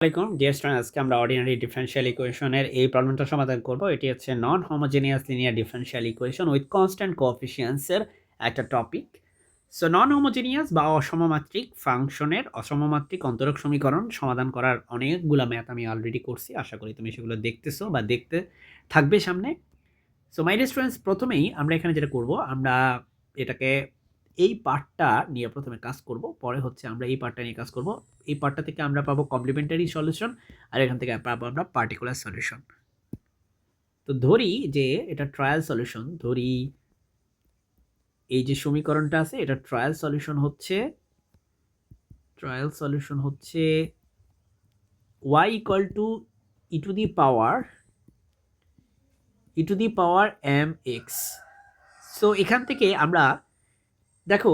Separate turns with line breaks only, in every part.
আসসালামাইকুম dear student, আজকে আমরা অর্ডিনারি ডিফারেনশিয়াল ইকুয়েশনের এই প্রবলেমটা সমাধান করব। এটি হচ্ছে non homogeneous linear differential equation with constant কোএফিসিয়েন্টসের একটা টপিক। সো নন হোমোজেনিয়াস বা অসমমাত্রিক ফাংশনের অসমমাত্রিক অন্তরক সমীকরণ সমাধান করার অনেকগুলো ম্যাথ আমি অলরেডি করছি। আশা করি তুমি সেগুলো দেখতেছো বা দেখতে থাকবে সামনে। সো মাই ডিয়ার স্টুডেন্টস, প্রথমেই আমরা এখানে যেটা করব, আমরা এটাকে এই পার্টটা নিয়ে প্রথমে কাজ করব, পরে হচ্ছে আমরা এই পার্টটা নিয়ে কাজ করব। এই পার্টটা থেকে আমরা পাবো কমপ্লিমেন্টারি সলিউশন, আর এখান থেকে পাবো আমরা পার্টিকুলার সলিউশন। তো ধরি যে এটা ট্রায়াল সলিউশন, ধরি এই যে সমীকরণটা আছে এটা ট্রায়াল সলিউশন হচ্ছে y equal to e to the power mx। So এখান থেকে আমরা দেখো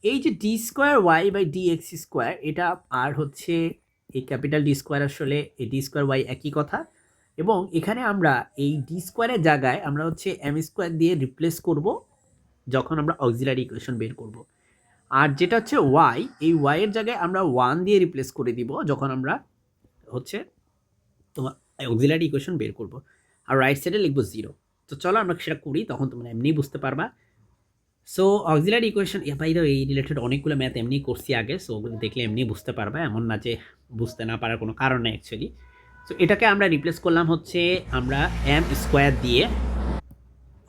এই যে D square Y by D x square, এটা আর হচ্ছে এই ক্যাপিটাল ডি স্কোয়ার, আসলে এই ডি স্কোয়ার ওয়াই একই কথা। এবং এখানে আমরা এই ডি স্কোয়ারের জায়গায় আমরা হচ্ছে এম স্কোয়ার দিয়ে রিপ্লেস করব যখন আমরা অক্সিলারি ইকুয়েশন বের করব। আর যেটা হচ্ছে ওয়াই, এই ওয়াইয়ের জায়গায় আমরা 1 দিয়ে রিপ্লেস করে দিব যখন আমরা হচ্ছে তোমার অক্সিলারি ইকুয়েশন বের করব। আর রাইট সাইডে লিখবো 0। তো চলো আমরা সেটা করি, তখন তোমরা এমনি বুঝতে পারবা। So auxiliary equation by the এই রিলেটেড অনেকগুলো ম্যাথ এমনি করছি আগে, সো ওগুলো দেখলে এমনি বুঝতে পারবে, এমন না যে বুঝতে না পারার কোনো কারণ নেই অ্যাকচুয়ালি। সো এটাকে আমরা রিপ্লেস করলাম হচ্ছে আমরা এম স্কোয়ার দিয়ে।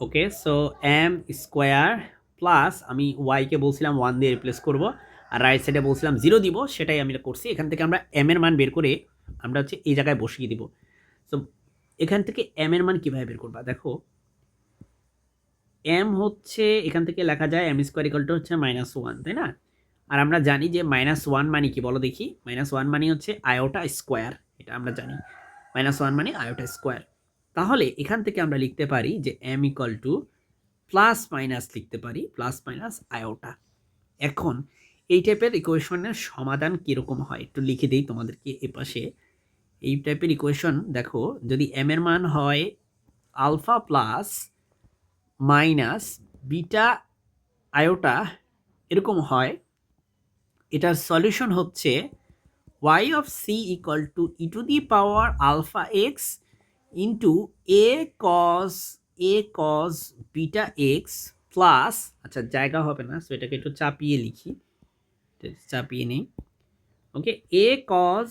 ওকে, সো এম স্কোয়ার প্লাস আমি ওয়াইকে বলছিলাম 1 দিয়ে রিপ্লেস করব, আর রাইট সাইডে বলছিলাম 0 দিব, সেটাই আমি করছি। এখান থেকে আমরা এম এর মান বের করে আমরা হচ্ছে এই জায়গায় বসিয়ে দিব। সো এখান থেকে এম এর মান কীভাবে বের করবা, দেখো এম হচ্ছে এখান থেকে লেখা যায় এম স্কোয়ার ইকাল টু হচ্ছে -1, তাই না? আর আমরা জানি যে -1 মানে কি বলো দেখি, -1 মানে হচ্ছে আয়োটা স্কোয়ার, এটা আমরা জানি। -1 মানে আয়োটা স্কোয়ার। তাহলে এখান থেকে আমরা লিখতে পারি যে M equal to plus minus লিখতে পারি, প্লাস মাইনাস আয়োটা। এখন এই টাইপের ইকুয়েশনের সমাধান কীরকম হয় একটু লিখে দিই তোমাদেরকে এ পাশে। এই টাইপের ইকুয়েশন দেখো, যদি এম এর মান হয় alpha plus minus beta iota এরকম হয়, এটার সলিউশন হচ্ছে y of C equal to e to the power alpha X into A cos beta X plus, আচ্ছা জায়গা হবে না, সো এটাকে একটু চাপিয়ে লিখি, চাপিয়ে নেই। ওকে, এ কজ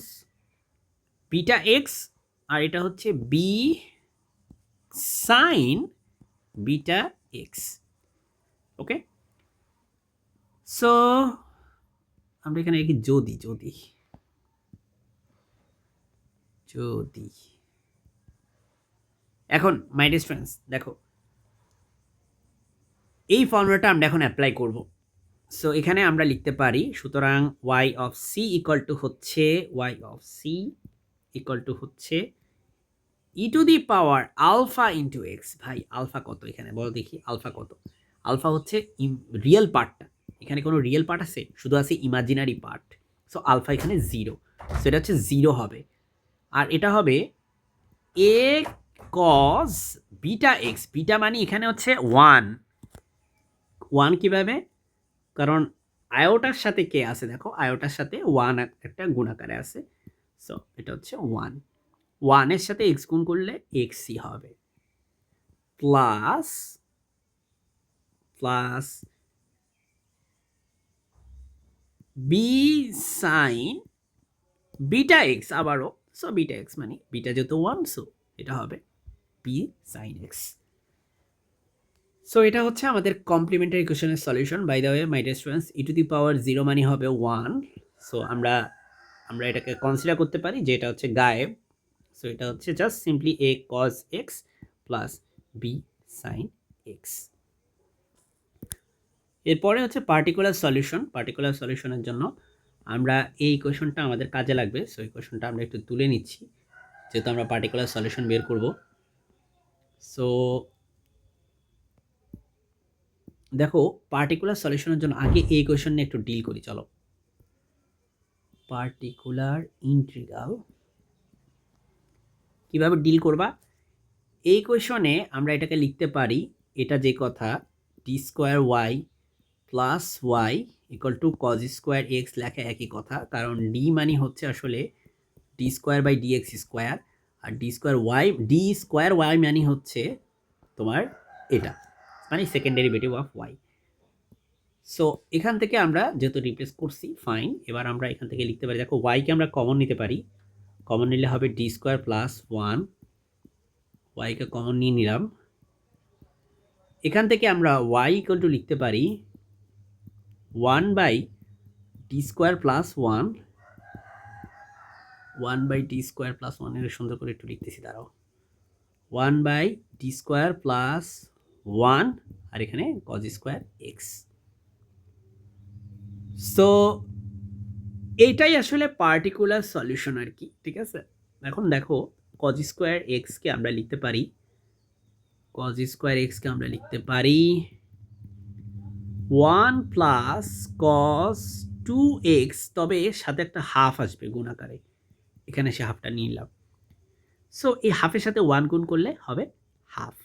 বিটা এক্স, আর এটা হচ্ছে বি সাইন বিটা এক্স। ওকে, সো আমরা এখানে লিখি যদি যদি যদি এখন মাই ডিয়ার স্টুডেন্টস দেখো, এই ফর্মুলাটা আমরা এখন অ্যাপ্লাই করব। সো এখানে আমরা লিখতে পারি, সুতরাং y of C equal to হচ্ছে e to the power alpha into x. ভাই আলফা কত এখানে বলো দেখি, আলফা কত? আলফা হচ্ছে রিয়েল পার্টটা, এখানে কোনো রিয়েল পার্ট আছে? শুধু আছে ইমাজিনারি পার্ট। সো আলফা এখানে 0, সো এটা হচ্ছে 0 হবে। আর এটা হবে এ কজ বিটা এক্স, বিটা মানে এখানে হচ্ছে 1 কিভাবে? কারণ আয়োটার সাথে কে আছে দেখো, আয়োটার সাথে 1 একটা গুণাকারে আছে। সো এটা হচ্ছে 1 এর সাথে এক্স গুণ করলে এক্সই হবে, plus plus B sine beta X আবারও। সো বিটা এক্স মানে বিটা যেহেতু 1, সো এটা হবে বি সাইন এক্স। সো এটা হচ্ছে আমাদের কমপ্লিমেন্টারি ইকুয়েশনের solution. By the way my dear students, e to the power 0 মানে হবে 1। সো আমরা এটাকে কনসিডার করতে পারি যে এটা হচ্ছে গায়েব। সো এটা হচ্ছে just simply a cos x plus B sin x. এরপরে হচ্ছে পার্টিকুলার সলিউশন। পার্টিকুলার সলিউশনের জন্য আমরা এই ইকুয়েশনটা আমাদের কাজে লাগবে। সো ইকুয়েশনটা আমরা একটু তুলে নিচ্ছি, যেহেতু আমরা পার্টিকুলার সলিউশন বের করব। সো দেখো, পার্টিকুলার সলিউশনের জন্য আগে এই ইকুয়েশন নিয়ে একটু ডিল করি, চলো। পার্টিকুলার ইন্টিগ্রাল কিভাবে ডিল করবা? এই ইকুয়েশনে আমরা এটাকে লিখতে পারি, এটা যে কথা d square y plus y equal to cos square x লেখা একই কথা, কারণ ডি মানে হচ্ছে আসলে d square by D x square, আর ডি স্কোয়ার ওয়াই মানে হচ্ছে তোমার এটা, মানে second derivative of y. So এখান থেকে আমরা যেহেতু রিপ্লেস করছি ফাইন, এবার আমরা এখান থেকে লিখতে পারি, দেখো ওয়াইকে আমরা কমন নিতে পারি, কমন নিলে হবে ডি স্কোয়ার প্লাস ওয়ান, ওয়াইকে কমন নিয়ে নিলাম। এখান থেকে আমরা ওয়াই ইকুয়াল টু লিখতে পারি 1 by D square plus one, 1 by D square plus one, এর সুন্দর করে একটু লিখতেছি দাঁড়াও, 1 by D square plus one, আর এখানে কজ স্কোয়ার এক্স। সো এইটাই আসলে পার্টিকুলার সলিউশন আর কি, ঠিক আছে। এখন দেখো কজ স্কোয়ার এক্সকে আমরা লিখতে পারি, কজ স্কোয়ার এক্সকে আমরা লিখতে পারি 1 প্লাস কজ 2x, তবে এর সাথে একটা হাফ আসবে গুণ আকারে, এখানে সে হাফটা নিয়ে নিলাম। সো এই হাফের সাথে 1 গুণ করলে হবে হাফ।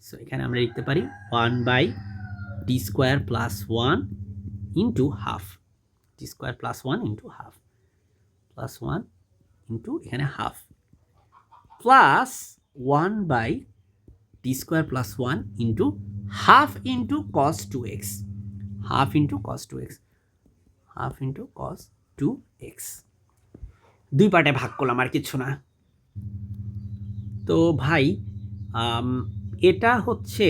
সো এখানে আমরা লিখতে পারি 1 by D square plus one into half, D square plus one into half, plus one into এখানে half, plus 1 by D square plus one into half into cos 2x, half into cos 2x, half into cos 2x। দুই পার্টে ভাগ করলাম, আর কিছু না। তো ভাই এটা হচ্ছে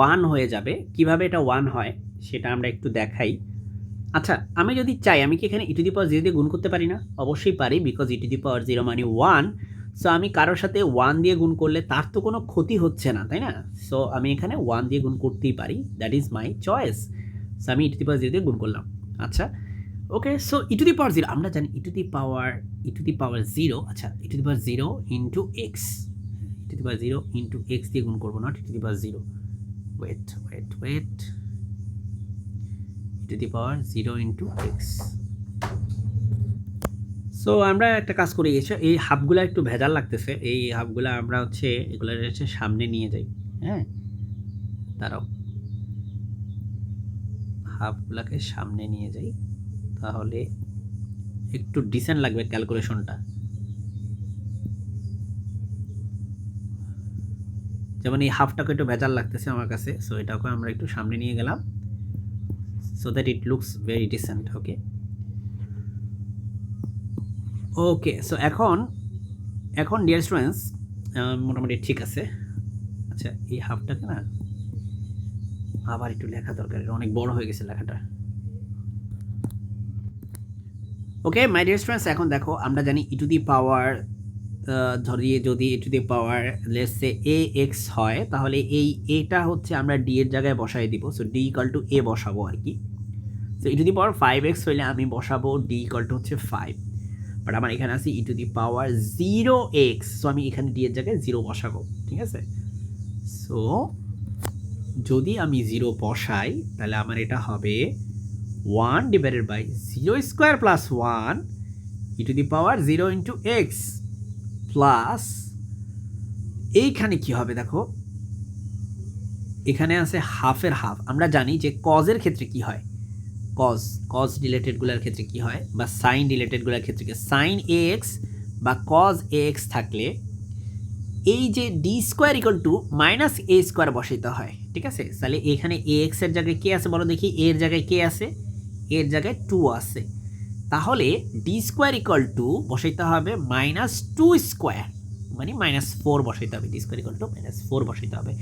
1 হয়ে যাবে, কিভাবে এটা 1 হয় সেটা আমরা একটু দেখাই। আচ্ছা, আমি যদি চাই আমি কি এখানে ই টু দি পাওয়ার 0 দিয়ে গুণ করতে পারি না? অবশ্যই পারি, because E to the power 0 মানে 1। সো আমি কারোর সাথে 1 দিয়ে গুণ করলে তার তো কোনো ক্ষতি হচ্ছে না, তাই না? সো আমি এখানে 1 দিয়ে গুণ করতেই পারি, that is my choice. So আমি ই টু দি পাওয়ার 0 দিয়ে গুণ করলাম। আচ্ছা ওকে, so E to the power 0 আমরা জানি ই টু দি পাওয়ার 0, আচ্ছা e to the power 0 into x, e to the power 0 into x দিয়ে গুণ করবো, not e to the power 0, wait e to the power 0 into x. So আমরা একটা কাজ করে গেছি, এই হাফগুলো একটু ভেজাল লাগতেছে, এই হাফগুলো আমরা হচ্ছে এগুলো হচ্ছে সামনে নিয়ে যাই। হ্যাঁ দাঁড়াও, হাফগুলোকে সামনে নিয়ে যাই, তাহলে একটু ডিসেন্ট লাগবে ক্যালকুলেশনটা। যেমন এই হাফটাকে একটু ভেজাল লাগতেছে আমার কাছে, সো এটাকে আমরা একটু সামনে নিয়ে গেলাম, so that it looks very dissent. Okay so এখন ডিয়ার স্টুডেন্টস মোটামুটি ঠিক আছে। আচ্ছা এই হাফটাকে না আবার একটু লেখা দরকার, অনেক বড় হয়ে গেছে লেখাটা। ওকে মাই ডিয়ার স্টুডেন্টস, এখন দেখো আমরা জানি ই টু দি পাওয়ার, ধরিয়ে যদি e to the power let's say a x হয়, তাহলে এই এটা হচ্ছে আমরা ডি এর জায়গায় বসাই দিব। সো ডি ইকাল টু এ বসাবো আর কি। So E to the power 5x হইলে আমি বসাবো ডি ইকাল টু হচ্ছে 5, বাট আমার এখানে আছে ই to the power 0x, so আমি এখানে ডি এর জায়গায় 0 বসাবো, ঠিক আছে। সো যদি আমি 0 বসাই তাহলে আমার এটা হবে 1 divided by 0 square plus 1 e to the power 0 into x, plus এইখানে কি হবে দেখো, এখানে আছে হাফের হাফ। আমরা জানি যে কজের ক্ষেত্রে কি হয়, কজ রিলেটেডগুলোর ক্ষেত্রে কি হয়, বা সাইন রিলেটেডগুলোর ক্ষেত্রে কি, সাইন এ এক্স বা কজ এ এক্স থাকলে এই যে D square equal to minus A square বসাইতে হয়, ঠিক আছে। তাহলে এখানে এ এক্সের জায়গায় কে আছে বলো দেখি, এর জায়গায় কে আছে, এর জায়গায় 2 আছে, তাহলে ডি স্কোয়ার ইকুয়াল টু বসাইতে হবে -2 স্কোয়ার, মানে -4 বসাইতে হবে, ডি স্কোয়ার ইকুয়াল টু -4 বসাইতে হবে।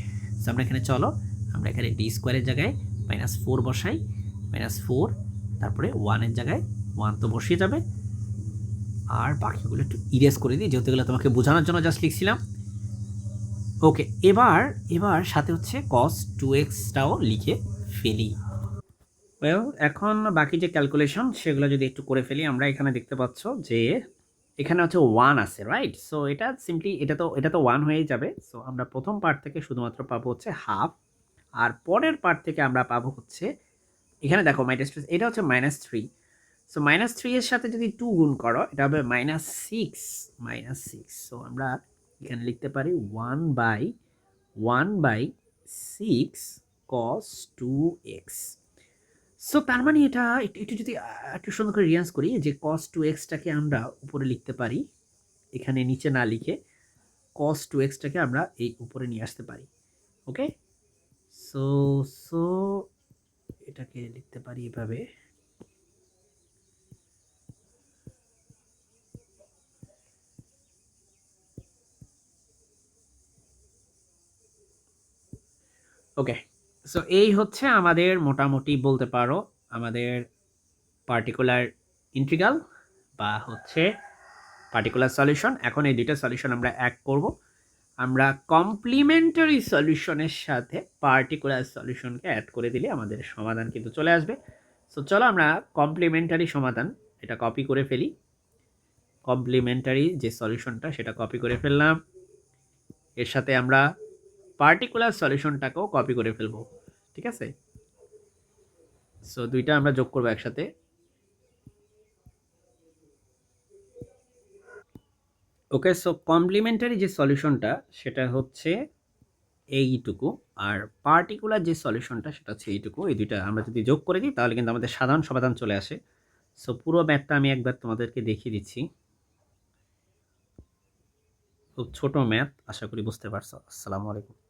সো আমরা এখানে চলো আমরা এখানে ডি স্কোয়ারের জায়গায় -4 বসাই, -4, তারপরে 1-এর জায়গায় 1 তো বসিয়ে যাবে, আর বাকিগুলো একটু ইরেজ করে দিই, যেহেতু এগুলো তোমাকে বোঝানোর জন্য জাস্ট লিখছিলাম। ওকে এবার সাথে হচ্ছে cos 2xটাও লিখে ফেলি। এখন বাকি যে ক্যালকুলেশন সেগুলো যদি একটু করে ফেলি, আমরা এখানে দেখতে পাচ্ছ যে এখানে হচ্ছে 1 আছে, রাইট। সো এটা সিম্পলি এটা তো 1 হয়েই যাবে। সো আমরা প্রথম পার্ট থেকে শুধুমাত্র পাবো হচ্ছে হাফ, আর পরের পার্ট থেকে আমরা পাবো হচ্ছে, এখানে দেখো -3, এটা হচ্ছে -3। সো -3 এর সাথে যদি 2 গুণ করো এটা হবে -6। সো আমরা এখানে লিখতে পারি 1/6 cos 2x। সো তার মানে এটা একটু যদি একটু সুন্দর করে রিয়াজ করি, যে cos 2xটাকে আমরা উপরে লিখতে পারি এখানে নিচে না লিখে cos 2xটাকে আমরা এই উপরে নিয়ে আসতে পারি। ওকে, সো সো এটাকে লিখতে পারি এভাবে। ওকে, সো এই হচ্ছে আমাদের মোটামুটি বলতে পারো আমাদের পার্টিকুলার ইন্টিগ্রাল বা হচ্ছে পার্টিকুলার সলিউশন। এখন এই দুইটা সলিউশন আমরা এক করব। আমরা কমপ্লিমেন্টারি সলিউশনের সাথে পার্টিকুলার সলিউশনকে অ্যাড করে দিলে আমাদের সমাধান কিন্তু চলে আসবে। সো চলো আমরা কমপ্লিমেন্টারি সমাধান এটা কপি করে ফেলি। কমপ্লিমেন্টারি যে সলিউশনটা সেটা কপি করে ফেললাম, এর সাথে আমরা পার্টিকুলার সলিউশনটাকেও কপি করে ফেলবো। ঠিক আছে, সো দুইটা আমরা যোগ করবো একসাথে। ওকে, সো কমপ্লিমেন্টারি যে সলিউশনটা সেটা হচ্ছে এইটুকু, আর পার্টিকুলার যে সলিউশনটা সেটা হচ্ছে এইটুকু। এই দুইটা আমরা যদি যোগ করে দিই তাহলে কিন্তু আমাদের সাধারণ সমাধান চলে আসে। সো পুরো ম্যাথটা আমি একবার তোমাদেরকে দেখিয়ে দিচ্ছি। খুব ছোট ম্যাথ, আশা করি বুঝতে পারছো। আসসালামু আলাইকুম।